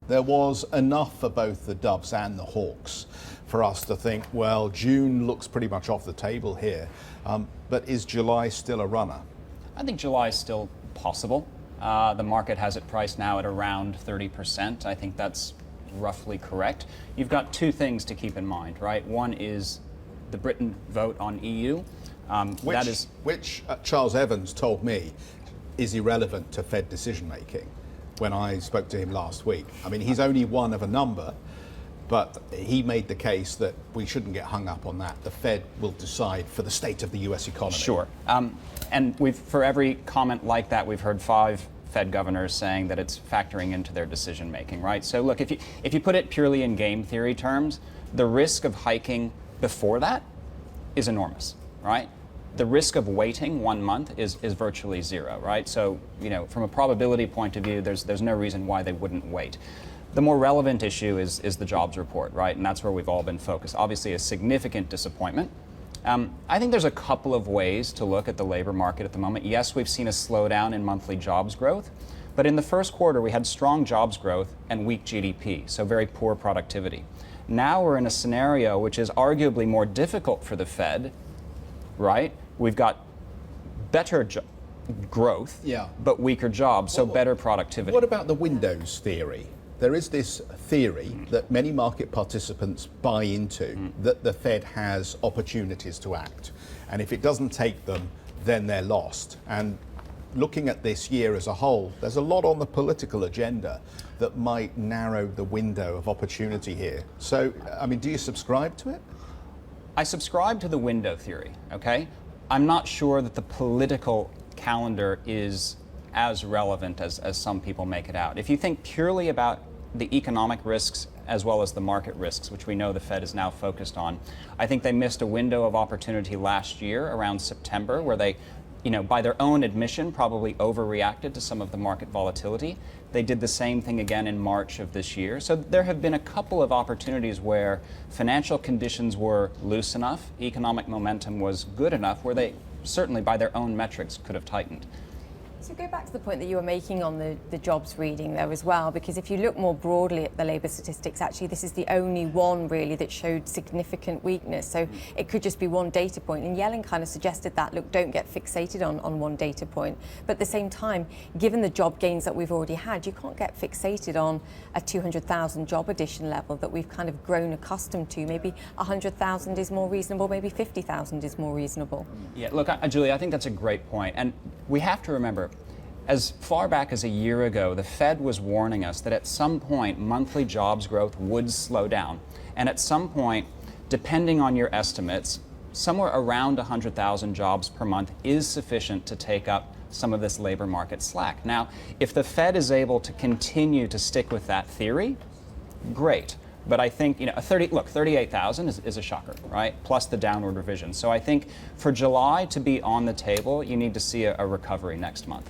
There was enough for both the doves and the hawks for us to think, well, June looks pretty much off the table here. But is July still a runner? I think July is still possible. The market has it priced now at around 30%. I think that's roughly correct. You've got two things to keep in mind, right? One is the Britain vote on EU. Which Charles Evans told me is irrelevant to Fed decision making when I spoke to him last week. I mean, he's only one of a number, but he made the case that we shouldn't get hung up on that. The Fed will decide for the state of the US economy. Sure. And for every comment like that, we've heard 5 Fed governors saying that it's factoring into their decision making, right? So look, if you put it purely in game theory terms, the risk of hiking before that is enormous, right? The risk of waiting 1 month is virtually zero, right? So, from a probability point of view, there's no reason why they wouldn't wait. The more relevant issue is the jobs report, right? And that's where we've all been focused. Obviously, a significant disappointment. I think there's a couple of ways to look at the labor market at the moment. Yes, we've seen a slowdown in monthly jobs growth, but in the first quarter, we had strong jobs growth and weak GDP, so very poor productivity. Now we're in a scenario which is arguably more difficult for the Fed, right? We've got better growth, but weaker jobs, so better productivity. What about the windows theory? There is this theory that many market participants buy into, that the Fed has opportunities to act. And if it doesn't take them, then they're lost. And looking at this year as a whole, there's a lot on the political agenda that might narrow the window of opportunity here. So, I mean, do you subscribe to it? I subscribe to the window theory, okay? I'm not sure that the political calendar is as relevant as some people make it out. If you think purely about the economic risks as well as the market risks, which we know the Fed is now focused on, I think they missed a window of opportunity last year around September where they, by their own admission, probably overreacted to some of the market volatility. They did the same thing again in March of this year. So there have been a couple of opportunities where financial conditions were loose enough, economic momentum was good enough, where they certainly by their own metrics could have tightened. So go back to the point that you were making on the jobs reading there as well, because if you look more broadly at the labour statistics, actually this is the only one really that showed significant weakness. So it could just be one data point. And Yellen kind of suggested that, look, don't get fixated on one data point. But at the same time, given the job gains that we've already had, you can't get fixated on a 200,000 job addition level that we've kind of grown accustomed to. Maybe 100,000 is more reasonable, maybe 50,000 is more reasonable. Yeah, look, Julie, I think that's a great point. And we have to remember, as far back as a year ago, the Fed was warning us that at some point monthly jobs growth would slow down. And at some point, depending on your estimates, somewhere around 100,000 jobs per month is sufficient to take up some of this labor market slack. Now, if the Fed is able to continue to stick with that theory, great. But I think, 38,000 is a shocker, right? Plus the downward revision. So I think for July to be on the table, you need to see a recovery next month.